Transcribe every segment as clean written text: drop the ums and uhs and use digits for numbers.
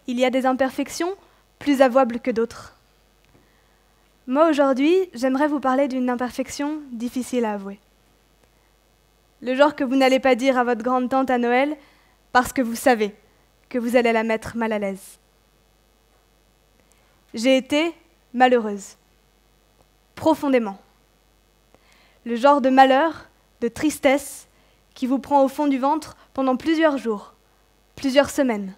il y a des imperfections plus avouables que d'autres. Moi, aujourd'hui, j'aimerais vous parler d'une imperfection difficile à avouer. Le genre que vous n'allez pas dire à votre grande-tante à Noël parce que vous savez que vous allez la mettre mal à l'aise. J'ai été malheureuse, profondément. Le genre de malheur, de tristesse qui vous prend au fond du ventre pendant plusieurs jours, plusieurs semaines.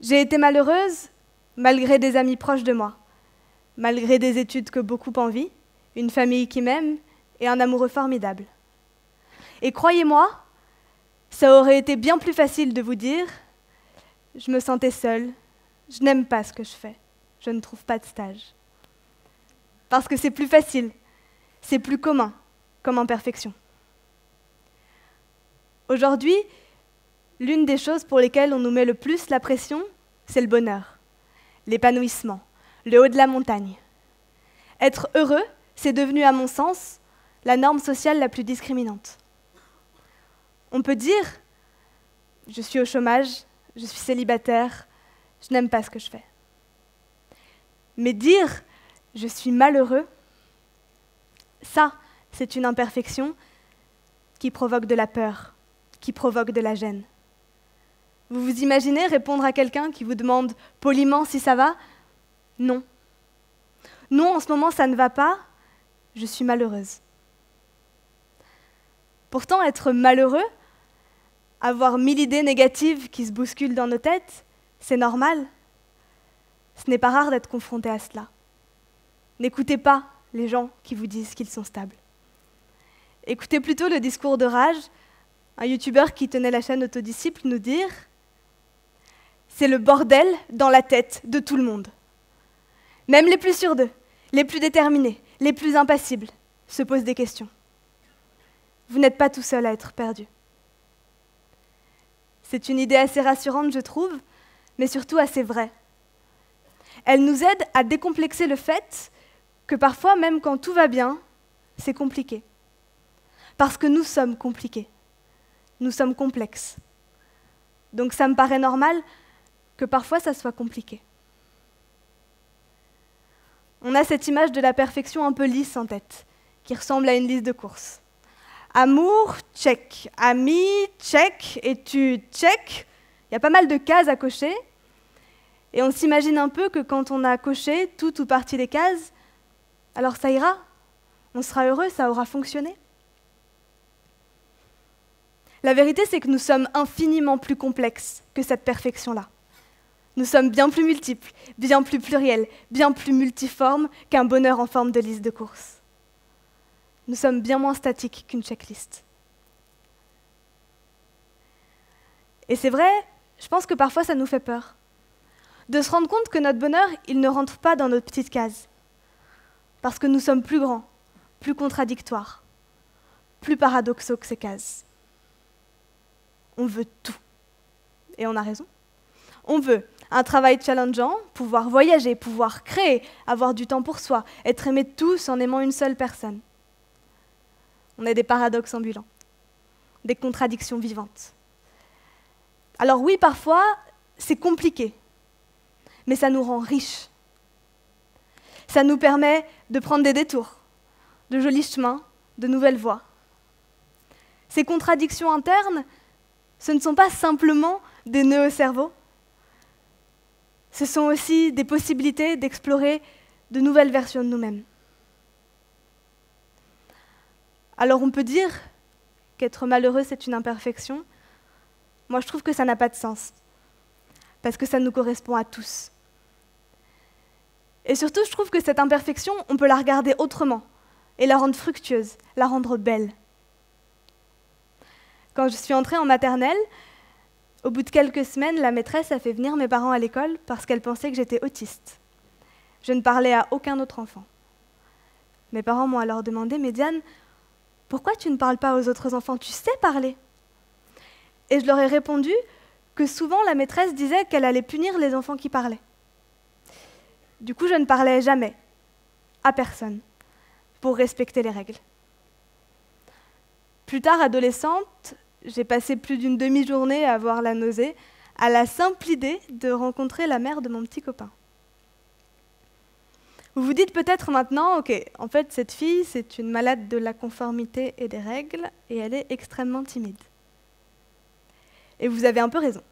J'ai été malheureuse malgré des amis proches de moi, malgré des études que beaucoup envient, une famille qui m'aime et un amoureux formidable. Et croyez-moi, ça aurait été bien plus facile de vous dire « Je me sentais seule, je n'aime pas ce que je fais, je ne trouve pas de stage. » Parce que c'est plus facile, c'est plus commun comme imperfection. Aujourd'hui, l'une des choses pour lesquelles on nous met le plus la pression, c'est le bonheur, l'épanouissement, le haut de la montagne. Être heureux, c'est devenu, à mon sens, la norme sociale la plus discriminante. On peut dire « je suis au chômage, je suis célibataire, je n'aime pas ce que je fais ». Mais dire « je suis malheureux », ça, c'est une imperfection qui provoque de la peur, qui provoque de la gêne. Vous vous imaginez répondre à quelqu'un qui vous demande poliment si ça va ? Non. Non, en ce moment, ça ne va pas, je suis malheureuse. Pourtant, être malheureux, avoir 1000 idées négatives qui se bousculent dans nos têtes, c'est normal. Ce n'est pas rare d'être confronté à cela. N'écoutez pas les gens qui vous disent qu'ils sont stables. Écoutez plutôt le discours de Raj, un youtubeur qui tenait la chaîne Autodisciple, nous dire « C'est le bordel dans la tête de tout le monde. Même les plus sûrs d'eux, les plus déterminés, les plus impassibles se posent des questions. Vous n'êtes pas tout seul à être perdu. » C'est une idée assez rassurante, je trouve, mais surtout assez vraie. Elle nous aide à décomplexer le fait que parfois, même quand tout va bien, c'est compliqué. Parce que nous sommes compliqués. Nous sommes complexes. Donc ça me paraît normal que parfois ça soit compliqué. On a cette image de la perfection un peu lisse en tête, qui ressemble à une liste de courses. Amour, check. Ami, check. Études, check. Il y a pas mal de cases à cocher. Et on s'imagine un peu que quand on a coché tout ou partie des cases, alors ça ira. On sera heureux, ça aura fonctionné. La vérité, c'est que nous sommes infiniment plus complexes que cette perfection-là. Nous sommes bien plus multiples, bien plus pluriels, bien plus multiformes qu'un bonheur en forme de liste de courses. Nous sommes bien moins statiques qu'une checklist. Et c'est vrai, je pense que parfois ça nous fait peur. De se rendre compte que notre bonheur, il ne rentre pas dans notre petite case. Parce que nous sommes plus grands, plus contradictoires, plus paradoxaux que ces cases. On veut tout. Et on a raison. On veut un travail challengeant, pouvoir voyager, pouvoir créer, avoir du temps pour soi, être aimé de tous en aimant une seule personne. On est des paradoxes ambulants, des contradictions vivantes. Alors oui, parfois, c'est compliqué, mais ça nous rend riches. Ça nous permet de prendre des détours, de jolis chemins, de nouvelles voies. Ces contradictions internes, ce ne sont pas simplement des nœuds au cerveau, ce sont aussi des possibilités d'explorer de nouvelles versions de nous-mêmes. Alors on peut dire qu'être malheureux, c'est une imperfection. Moi, je trouve que ça n'a pas de sens, parce que ça nous correspond à tous. Et surtout, je trouve que cette imperfection, on peut la regarder autrement, et la rendre fructueuse, la rendre belle. Quand je suis entrée en maternelle, au bout de quelques semaines, la maîtresse a fait venir mes parents à l'école parce qu'elle pensait que j'étais autiste. Je ne parlais à aucun autre enfant. Mes parents m'ont alors demandé « Mais Diane, pourquoi tu ne parles pas aux autres enfants? Tu sais parler ?» Et je leur ai répondu que souvent la maîtresse disait qu'elle allait punir les enfants qui parlaient. Du coup, je ne parlais jamais, à personne, pour respecter les règles. Plus tard, adolescente, j'ai passé plus d'une demi-journée à avoir la nausée, à la simple idée de rencontrer la mère de mon petit copain. Vous vous dites peut-être maintenant, ok, en fait cette fille c'est une malade de la conformité et des règles et elle est extrêmement timide. Et vous avez un peu raison.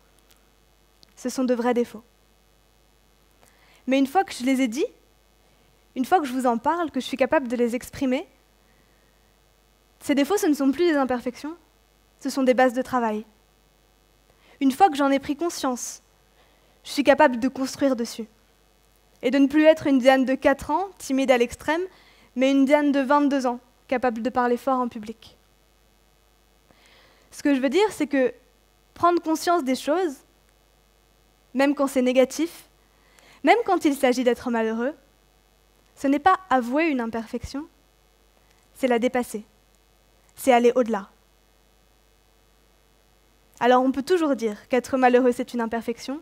Ce sont de vrais défauts. Mais une fois que je les ai dit, une fois que je vous en parle, que je suis capable de les exprimer, ces défauts ce ne sont plus des imperfections, ce sont des bases de travail. Une fois que j'en ai pris conscience, je suis capable de construire dessus. Et de ne plus être une Diane de 4 ans, timide à l'extrême, mais une Diane de 22 ans, capable de parler fort en public. Ce que je veux dire, c'est que prendre conscience des choses, même quand c'est négatif, même quand il s'agit d'être malheureux, ce n'est pas avouer une imperfection, c'est la dépasser, c'est aller au-delà. Alors on peut toujours dire qu'être malheureux c'est une imperfection.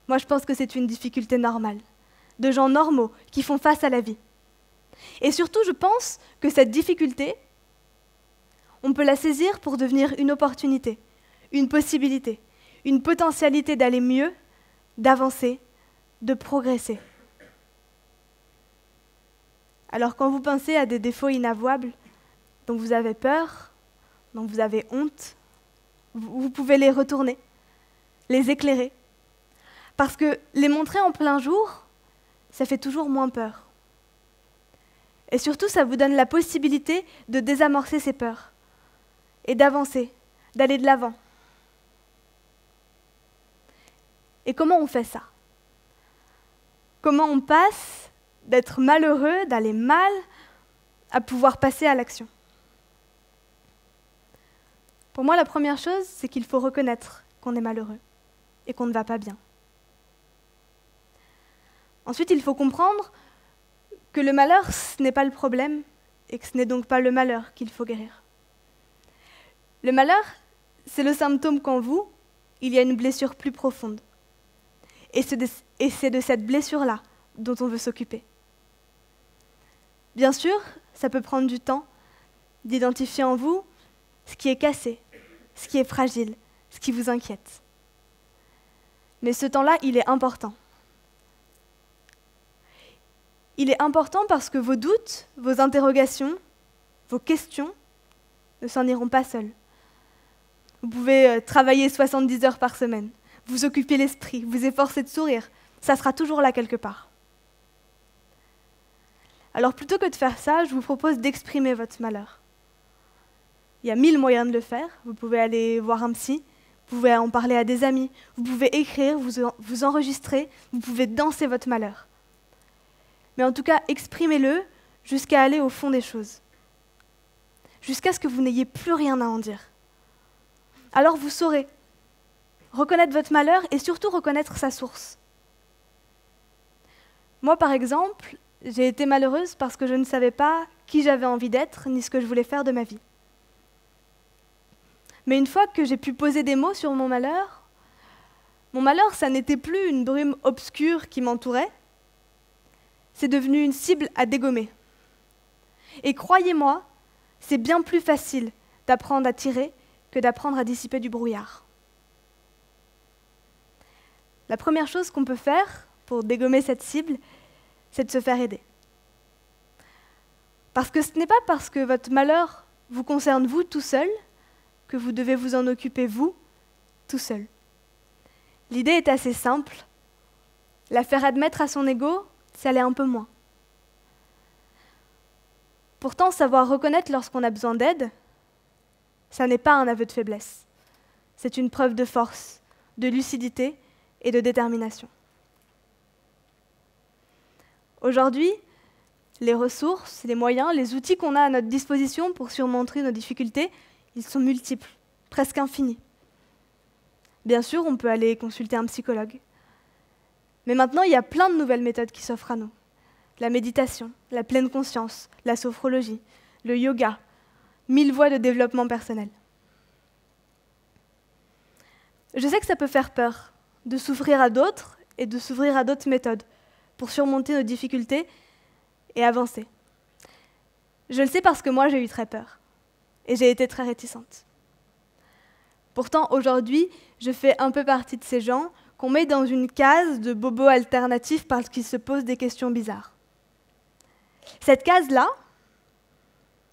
Moi je pense que c'est une difficulté normale, de gens normaux qui font face à la vie. Et surtout je pense que cette difficulté, on peut la saisir pour devenir une opportunité, une possibilité, une potentialité d'aller mieux, d'avancer, de progresser. Alors quand vous pensez à des défauts inavouables dont vous avez peur, dont vous avez honte, vous pouvez les retourner, les éclairer. Parce que les montrer en plein jour, ça fait toujours moins peur. Et surtout, ça vous donne la possibilité de désamorcer ces peurs et d'avancer, d'aller de l'avant. Et comment on fait ça? Comment on passe d'être malheureux, d'aller mal, à pouvoir passer à l'action? Pour moi, la première chose, c'est qu'il faut reconnaître qu'on est malheureux et qu'on ne va pas bien. Ensuite, il faut comprendre que le malheur, ce n'est pas le problème et que ce n'est donc pas le malheur qu'il faut guérir. Le malheur, c'est le symptôme qu'en vous, il y a une blessure plus profonde. Et c'est de cette blessure-là dont on veut s'occuper. Bien sûr, ça peut prendre du temps d'identifier en vous ce qui est cassé, ce qui est fragile, ce qui vous inquiète. Mais ce temps-là, il est important. Il est important parce que vos doutes, vos interrogations, vos questions ne s'en iront pas seuls. Vous pouvez travailler 70 heures par semaine, vous occuper l'esprit, vous efforcer de sourire, ça sera toujours là quelque part. Alors plutôt que de faire ça, je vous propose d'exprimer votre malheur. Il y a 1000 moyens de le faire. Vous pouvez aller voir un psy, vous pouvez en parler à des amis, vous pouvez écrire, vous enregistrer, vous pouvez danser votre malheur. Mais en tout cas, exprimez-le jusqu'à aller au fond des choses. Jusqu'à ce que vous n'ayez plus rien à en dire. Alors vous saurez reconnaître votre malheur et surtout reconnaître sa source. Moi, par exemple, j'ai été malheureuse parce que je ne savais pas qui j'avais envie d'être ni ce que je voulais faire de ma vie. Mais une fois que j'ai pu poser des mots sur mon malheur, ça n'était plus une brume obscure qui m'entourait, c'est devenu une cible à dégommer. Et croyez-moi, c'est bien plus facile d'apprendre à tirer que d'apprendre à dissiper du brouillard. La première chose qu'on peut faire pour dégommer cette cible, c'est de se faire aider. Parce que ce n'est pas parce que votre malheur vous concerne vous tout seul que vous devez vous en occuper vous tout seul. L'idée est assez simple. La faire admettre à son ego, ça l'est un peu moins. Pourtant, savoir reconnaître lorsqu'on a besoin d'aide, ça n'est pas un aveu de faiblesse. C'est une preuve de force, de lucidité et de détermination. Aujourd'hui, les ressources, les moyens, les outils qu'on a à notre disposition pour surmonter nos difficultés, ils sont multiples, presque infinis. Bien sûr, on peut aller consulter un psychologue. Mais maintenant, il y a plein de nouvelles méthodes qui s'offrent à nous. La méditation, la pleine conscience, la sophrologie, le yoga, 1000 voies de développement personnel. Je sais que ça peut faire peur de s'ouvrir à d'autres et de s'ouvrir à d'autres méthodes pour surmonter nos difficultés et avancer. Je le sais parce que moi, j'ai eu très peur et j'ai été très réticente. Pourtant, aujourd'hui, je fais un peu partie de ces gens qu'on met dans une case de bobos alternatifs parce qu'ils se posent des questions bizarres. Cette case-là,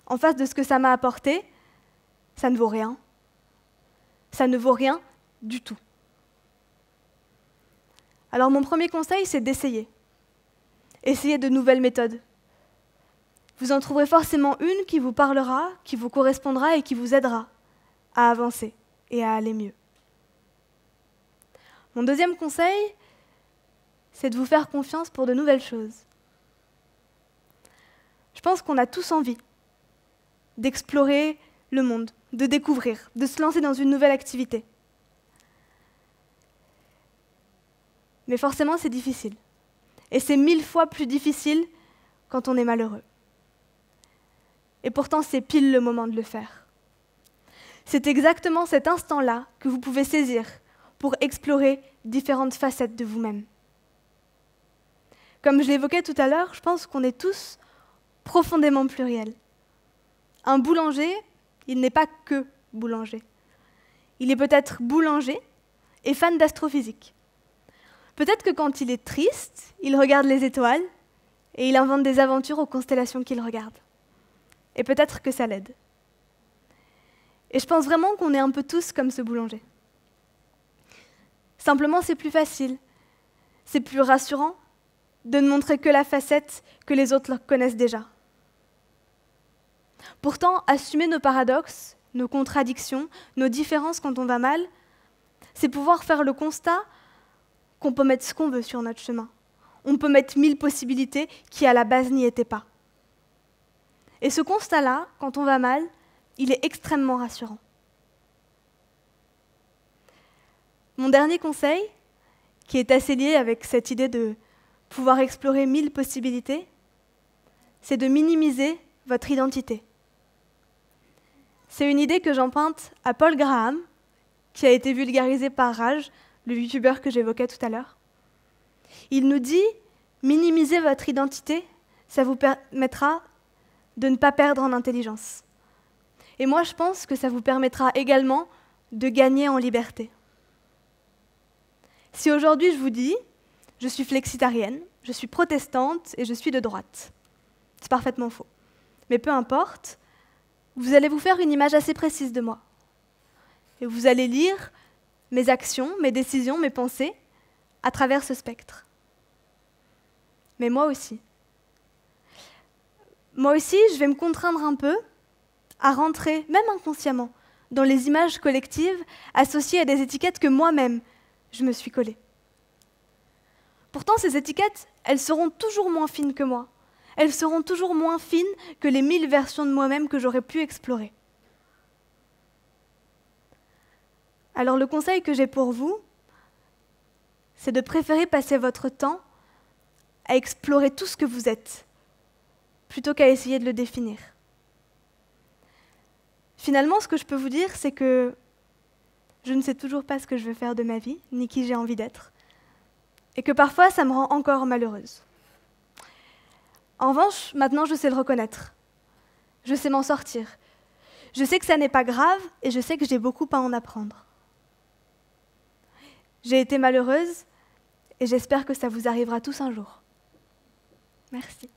en face de ce que ça m'a apporté, ça ne vaut rien. Ça ne vaut rien du tout. Alors mon premier conseil, c'est d'essayer. Essayez de nouvelles méthodes. Vous en trouverez forcément une qui vous parlera, qui vous correspondra et qui vous aidera à avancer et à aller mieux. Mon deuxième conseil, c'est de vous faire confiance pour de nouvelles choses. Je pense qu'on a tous envie d'explorer le monde, de découvrir, de se lancer dans une nouvelle activité. Mais forcément, c'est difficile. Et c'est 1000 fois plus difficile quand on est malheureux. Et pourtant, c'est pile le moment de le faire. C'est exactement cet instant-là que vous pouvez saisir pour explorer différentes facettes de vous-même. Comme je l'évoquais tout à l'heure, je pense qu'on est tous profondément pluriels. Un boulanger, il n'est pas que boulanger. Il est peut-être boulanger et fan d'astrophysique. Peut-être que quand il est triste, il regarde les étoiles et il invente des aventures aux constellations qu'il regarde. Et peut-être que ça l'aide. Et je pense vraiment qu'on est un peu tous comme ce boulanger. Simplement, c'est plus facile, c'est plus rassurant de ne montrer que la facette que les autres connaissent déjà. Pourtant, assumer nos paradoxes, nos contradictions, nos différences quand on va mal, c'est pouvoir faire le constat qu'on peut mettre ce qu'on veut sur notre chemin. On peut mettre 1000 possibilités qui, à la base, n'y étaient pas. Et ce constat-là, quand on va mal, il est extrêmement rassurant. Mon dernier conseil, qui est assez lié avec cette idée de pouvoir explorer 1000 possibilités, c'est de minimiser votre identité. C'est une idée que j'emprunte à Paul Graham, qui a été vulgarisée par Raj, le youtubeur que j'évoquais tout à l'heure. Il nous dit, minimiser votre identité, ça vous permettra de ne pas perdre en intelligence. Et moi, je pense que ça vous permettra également de gagner en liberté. Si aujourd'hui je vous dis, je suis flexitarienne, je suis protestante et je suis de droite, c'est parfaitement faux. Mais peu importe, vous allez vous faire une image assez précise de moi. Et vous allez lire mes actions, mes décisions, mes pensées à travers ce spectre. Mais moi aussi. Moi aussi, je vais me contraindre un peu à rentrer, même inconsciemment, dans les images collectives associées à des étiquettes que moi-même, je me suis collée. Pourtant, ces étiquettes, elles seront toujours moins fines que moi. Elles seront toujours moins fines que les 1000 versions de moi-même que j'aurais pu explorer. Alors le conseil que j'ai pour vous, c'est de préférer passer votre temps à explorer tout ce que vous êtes, plutôt qu'à essayer de le définir. Finalement, ce que je peux vous dire, c'est que je ne sais toujours pas ce que je veux faire de ma vie, ni qui j'ai envie d'être, et que parfois, ça me rend encore malheureuse. En revanche, maintenant, je sais le reconnaître. Je sais m'en sortir. Je sais que ça n'est pas grave, et je sais que j'ai beaucoup à en apprendre. J'ai été malheureuse, et j'espère que ça vous arrivera tous un jour. Merci.